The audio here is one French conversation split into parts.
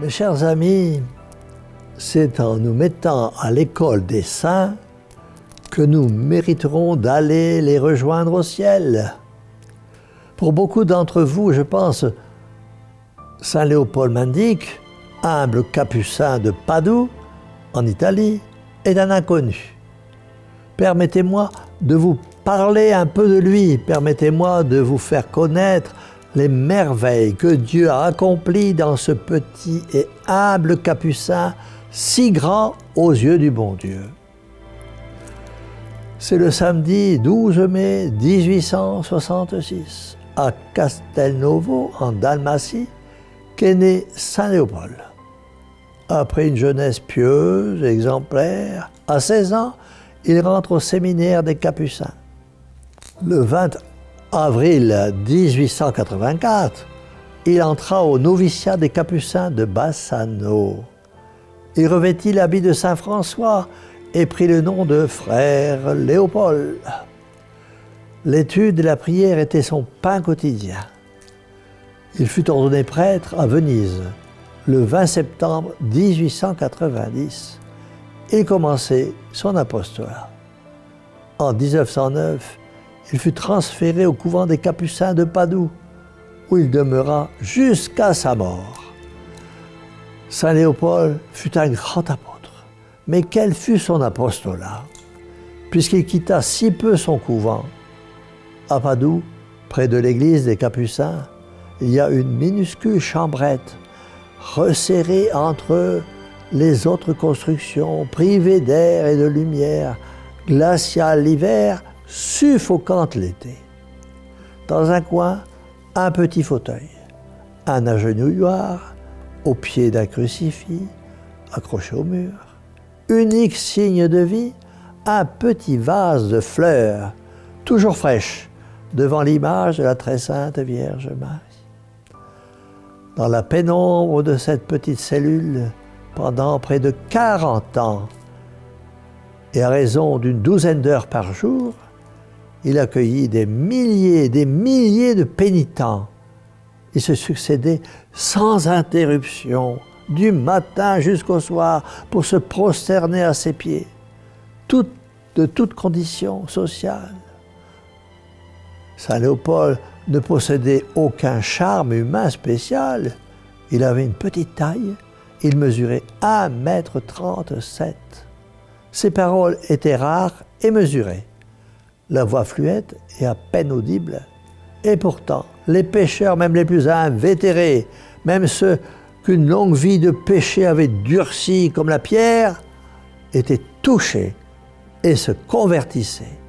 Mes chers amis, c'est en nous mettant à l'école des saints que nous mériterons d'aller les rejoindre au ciel. Pour beaucoup d'entre vous, je pense, Saint Léopold m'indique, humble capucin de Padoue, en Italie, est un inconnu. Permettez-moi de vous parler un peu de lui, permettez-moi de vous faire connaître les merveilles que Dieu a accomplies dans ce petit et humble capucin, si grand aux yeux du bon Dieu. C'est le samedi 12 mai 1866, à Castelnuovo, en Dalmatie, qu'est né Saint Léopold. Après une jeunesse pieuse, exemplaire, à 16 ans, il rentre au séminaire des Capucins. Le 20 avril 1884, il entra au noviciat des Capucins de Bassano. Il revêtit l'habit de Saint François et prit le nom de frère Léopold. L'étude et la prière étaient son pain quotidien. Il fut ordonné prêtre à Venise le 20 septembre 1890. Il commençait son apostolat. En 1909, il fut transféré au couvent des Capucins de Padoue, où il demeura jusqu'à sa mort. Saint Léopold fut un grand apôtre, mais quel fut son apostolat, puisqu'il quitta si peu son couvent. À Padoue, près de l'église des Capucins, il y a une minuscule chambrette, resserrée entre les autres constructions, privée d'air et de lumière, glaciale l'hiver, suffocante l'été. Dans un coin, un petit fauteuil, un agenouilloir, au pied d'un crucifix, accroché au mur. Unique signe de vie, un petit vase de fleurs, toujours fraîches, devant l'image de la très sainte Vierge Marie. Dans la pénombre de cette petite cellule, pendant près de 40 ans, et à raison d'une douzaine d'heures par jour, il accueillit des milliers de pénitents. Ils se succédaient sans interruption, du matin jusqu'au soir, pour se prosterner à ses pieds, de toute condition sociale. Saint Léopold ne possédait aucun charme humain spécial. Il avait une petite taille, il mesurait 1,37 m. Ses paroles étaient rares et mesurées. La voix fluette et à peine audible. Et pourtant, les pécheurs, même les plus invétérés, même ceux qu'une longue vie de péché avait durcis comme la pierre, étaient touchés et se convertissaient.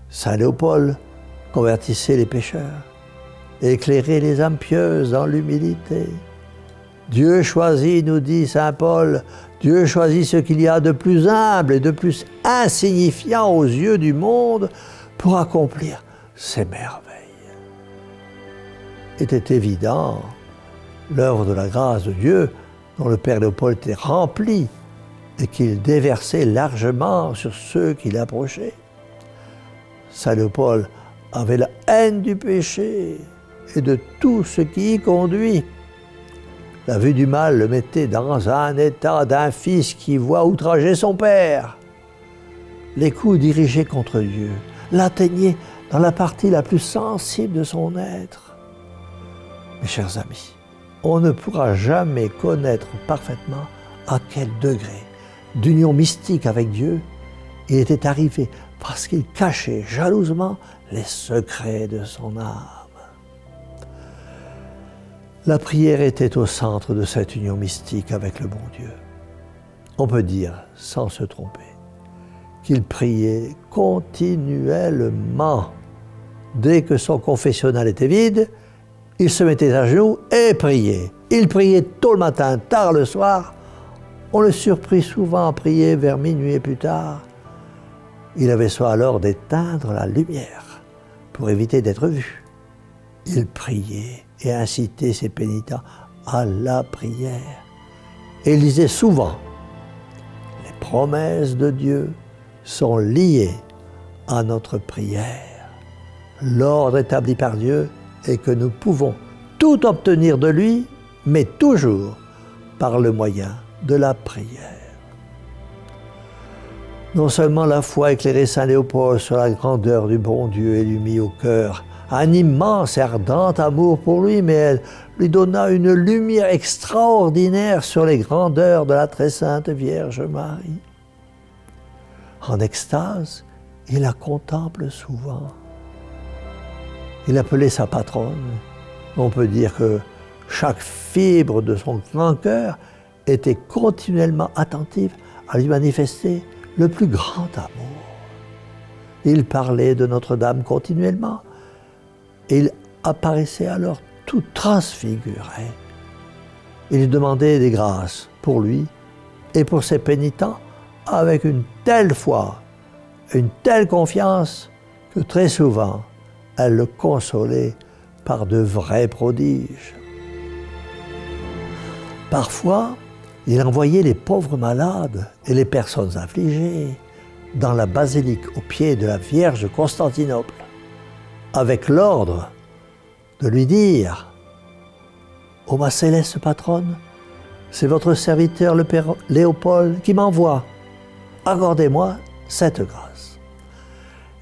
Saint Léopold convertissait les pécheurs, éclairait les âmes pieuses dans l'humilité. Dieu choisit, nous dit saint Paul, Dieu choisit ce qu'il y a de plus humble et de plus insignifiant aux yeux du monde pour accomplir ses merveilles. Était évident l'œuvre de la grâce de Dieu dont le Père Léopold était rempli et qu'il déversait largement sur ceux qui l'approchaient. Saint Léopold avait la haine du péché et de tout ce qui y conduit. La vue du mal le mettait dans un état d'un fils qui voit outrager son père. Les coups dirigés contre Dieu l'atteignaient dans la partie la plus sensible de son être. Mes chers amis, on ne pourra jamais connaître parfaitement à quel degré d'union mystique avec Dieu il était arrivé parce qu'il cachait jalousement les secrets de son âme. La prière était au centre de cette union mystique avec le bon Dieu. On peut dire, sans se tromper, qu'il priait continuellement. Dès que son confessionnal était vide, il se mettait à genoux et priait. Il priait tôt le matin, tard le soir. On le surprit souvent à prier vers minuit et plus tard. Il avait soin alors d'éteindre la lumière pour éviter d'être vu. Il priait et incitait ses pénitents à la prière. Et il disait souvent, les promesses de Dieu sont liées à notre prière. L'ordre établi par Dieu est que nous pouvons tout obtenir de lui, mais toujours par le moyen de la prière. Non seulement la foi éclairait Saint Léopold sur la grandeur du bon Dieu et lui mit au cœur un immense et ardent amour pour lui, mais elle lui donna une lumière extraordinaire sur les grandeurs de la très sainte Vierge Marie. En extase, il la contemple souvent. Il appelait sa patronne. On peut dire que chaque fibre de son grand cœur était continuellement attentive à lui manifester le plus grand amour. Il parlait de Notre-Dame continuellement. Il apparaissait alors tout transfiguré. Il lui demandait des grâces pour lui et pour ses pénitents avec une telle foi, une telle confiance que très souvent, elle le consolait par de vrais prodiges. Parfois, il envoyait les pauvres malades et les personnes affligées dans la basilique au pied de la Vierge de Constantinople, avec l'ordre de lui dire « Ô ma céleste patronne, c'est votre serviteur le Père Léopold qui m'envoie. Accordez-moi cette grâce. »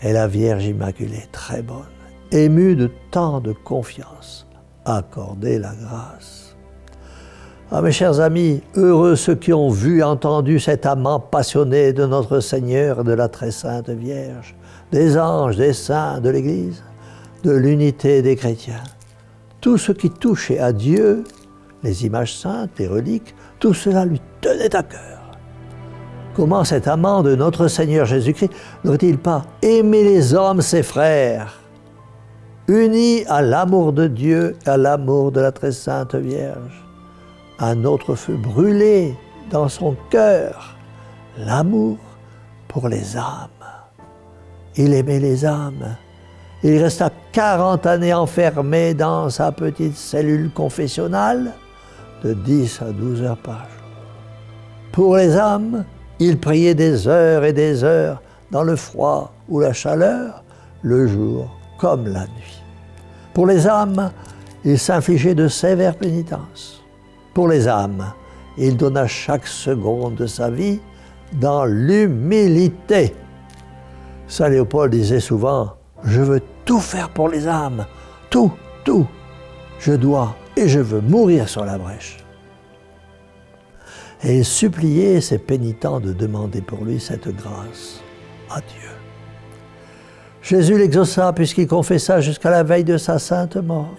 Et la Vierge Immaculée, très bonne, émue de tant de confiance, accordait la grâce. Ah, mes chers amis, heureux ceux qui ont vu et entendu cet amant passionné de notre Seigneur et de la très sainte Vierge, des anges, des saints, de l'Église, de l'unité des chrétiens. Tout ce qui touchait à Dieu, les images saintes, les reliques, tout cela lui tenait à cœur. Comment cet amant de notre Seigneur Jésus-Christ n'aurait-il pas aimé les hommes, ses frères, unis à l'amour de Dieu et à l'amour de la très sainte Vierge? Un autre feu brûlait dans son cœur, l'amour pour les âmes. Il aimait les âmes. Il resta 40 années enfermé dans sa petite cellule confessionnale de 10 à 12 heures par jour. Pour les âmes, il priait des heures et des heures dans le froid ou la chaleur, le jour comme la nuit. Pour les âmes, il s'infligeait de sévères pénitences. Pour les âmes, il donna chaque seconde de sa vie dans l'humilité. Saint Léopold disait souvent « Je veux tout faire pour les âmes, tout. Je dois et je veux mourir sur la brèche. » Et il suppliait ses pénitents de demander pour lui cette grâce à Dieu. Jésus l'exauça puisqu'il confessa jusqu'à la veille de sa sainte mort.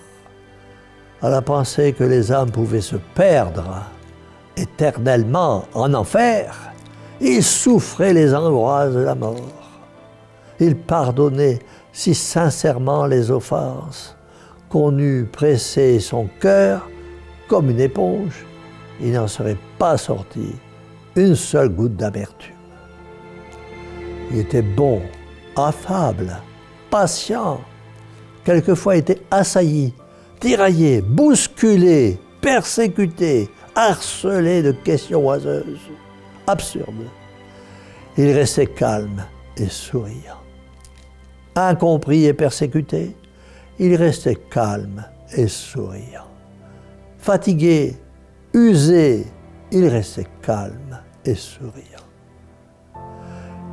À la pensée que les âmes pouvaient se perdre éternellement en enfer, il souffrait les angoisses de la mort. Il pardonnait si sincèrement les offenses qu'on eût pressé son cœur comme une éponge, il n'en serait pas sorti une seule goutte d'amertume. Il était bon, affable, patient, quelquefois était assailli, tiraillé, bousculé, persécuté, harcelé de questions oiseuses, absurdes. Il restait calme et souriant. Incompris et persécuté, il restait calme et souriant. Fatigué, usé, il restait calme et souriant.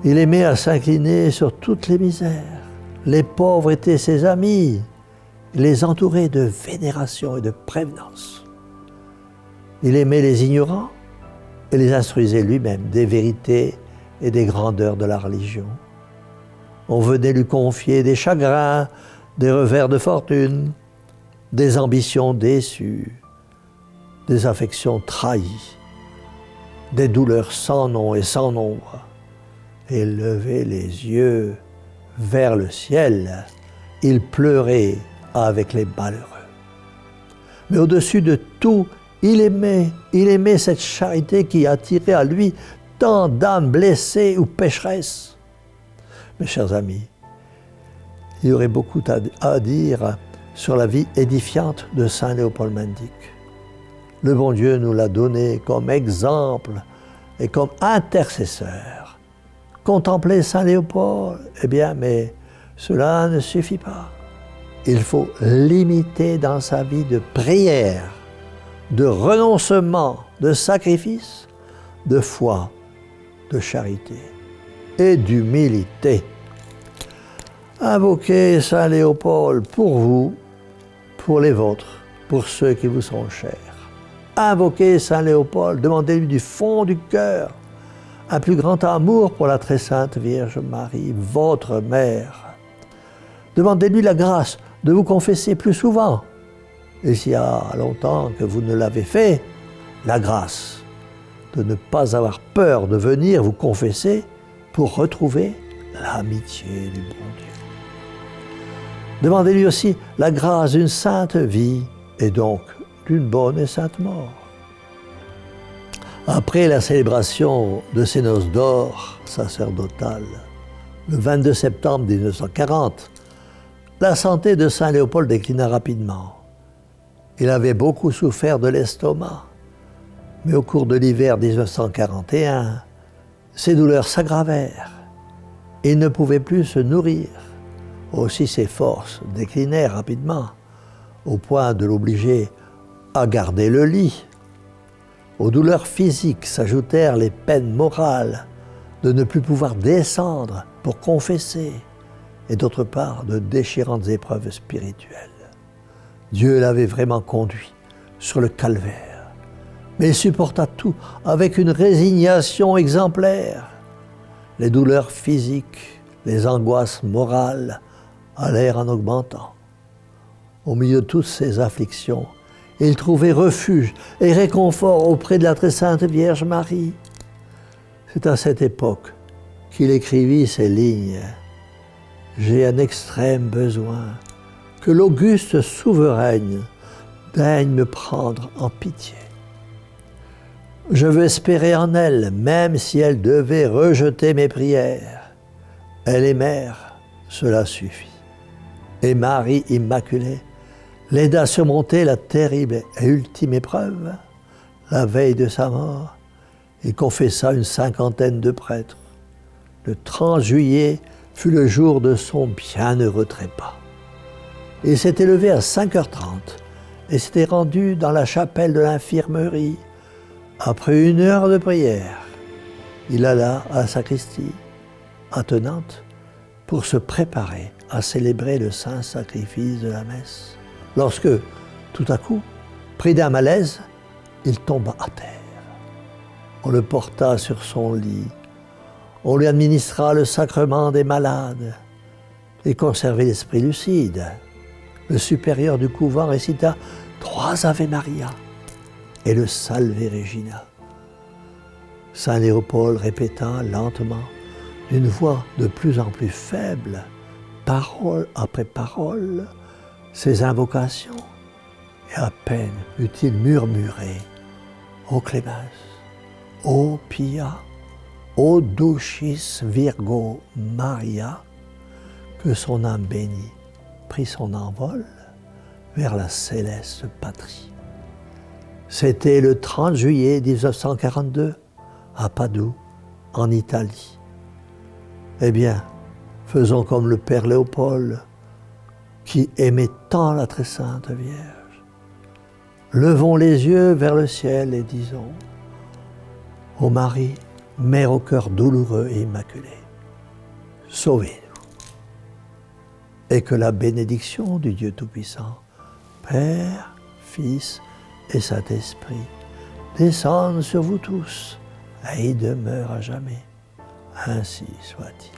Il aimait à s'incliner sur toutes les misères. Les pauvres étaient ses amis. Il les entourait de vénération et de prévenance. Il aimait les ignorants et les instruisait lui-même des vérités et des grandeurs de la religion. On venait lui confier des chagrins, des revers de fortune, des ambitions déçues, des affections trahies, des douleurs sans nom et sans nombre. Et levait les yeux vers le ciel, il pleurait avec les malheureux. Mais au-dessus de tout, il aimait cette charité qui attirait à lui tant d'âmes blessées ou pécheresses. Mes chers amis, il y aurait beaucoup à dire sur la vie édifiante de Saint Léopold Mendic. Le bon Dieu nous l'a donné comme exemple et comme intercesseur. Contempler Saint Léopold, eh bien, mais cela ne suffit pas. Il faut l'imiter dans sa vie de prière, de renoncement de sacrifice, de foi, de charité et d'humilité. Invoquez Saint Léopold pour vous, pour les vôtres, pour ceux qui vous sont chers. Invoquez Saint Léopold, demandez-lui du fond du cœur un plus grand amour pour la très sainte Vierge Marie, votre mère. Demandez-lui la grâce de vous confesser plus souvent. Et s'il y a longtemps que vous ne l'avez fait, la grâce de ne pas avoir peur de venir vous confesser pour retrouver l'amitié du bon Dieu. Demandez-lui aussi la grâce d'une sainte vie et donc d'une bonne et sainte mort. Après la célébration de ces noces d'or sacerdotales, le 22 septembre 1940, la santé de Saint Léopold déclina rapidement. Il avait beaucoup souffert de l'estomac, mais au cours de l'hiver 1941, ses douleurs s'aggravèrent. Il ne pouvait plus se nourrir. Aussi ses forces déclinèrent rapidement, au point de l'obliger à garder le lit. Aux douleurs physiques s'ajoutèrent les peines morales de ne plus pouvoir descendre pour confesser, et d'autre part de déchirantes épreuves spirituelles. Dieu l'avait vraiment conduit sur le calvaire, mais il supporta tout avec une résignation exemplaire. Les douleurs physiques, les angoisses morales allèrent en augmentant. Au milieu de toutes ces afflictions, il trouvait refuge et réconfort auprès de la très sainte Vierge Marie. C'est à cette époque qu'il écrivit ces lignes. « J'ai un extrême besoin que l'auguste souveraine daigne me prendre en pitié. Je veux espérer en elle, même si elle devait rejeter mes prières. Elle est mère, cela suffit. » Et Marie Immaculée l'aida à surmonter la terrible et ultime épreuve. La veille de sa mort, il confessa une 50aine de prêtres. Le 30 juillet fut le jour de son bienheureux trépas. Il s'était levé à 5h30 et s'était rendu dans la chapelle de l'infirmerie. Après 1 heure de prière, il alla à la sacristie attenante pour se préparer à célébrer le saint sacrifice de la messe. Lorsque, tout à coup, pris d'un malaise, il tomba à terre. On le porta sur son lit. On lui administra le sacrement des malades et conservait l'esprit lucide. Le supérieur du couvent récita 3 Ave Maria et le Salve Regina. Saint Léopold répéta lentement, d'une voix de plus en plus faible, parole après parole, ses invocations, et à peine eut-il murmuré « Ô Clémence, ô Pia, ô Dulcis Virgo Maria » que son âme bénie prit son envol vers la céleste patrie. C'était le 30 juillet 1942, à Padoue, en Italie. Eh bien, faisons comme le Père Léopold, qui aimait tant la très sainte Vierge. Levons les yeux vers le ciel et disons « Ô Marie, Mère au cœur douloureux et immaculé, sauvez-nous. » Et que la bénédiction du Dieu Tout-Puissant, Père, Fils et Saint-Esprit, descende sur vous tous et y demeure à jamais. Ainsi soit-il.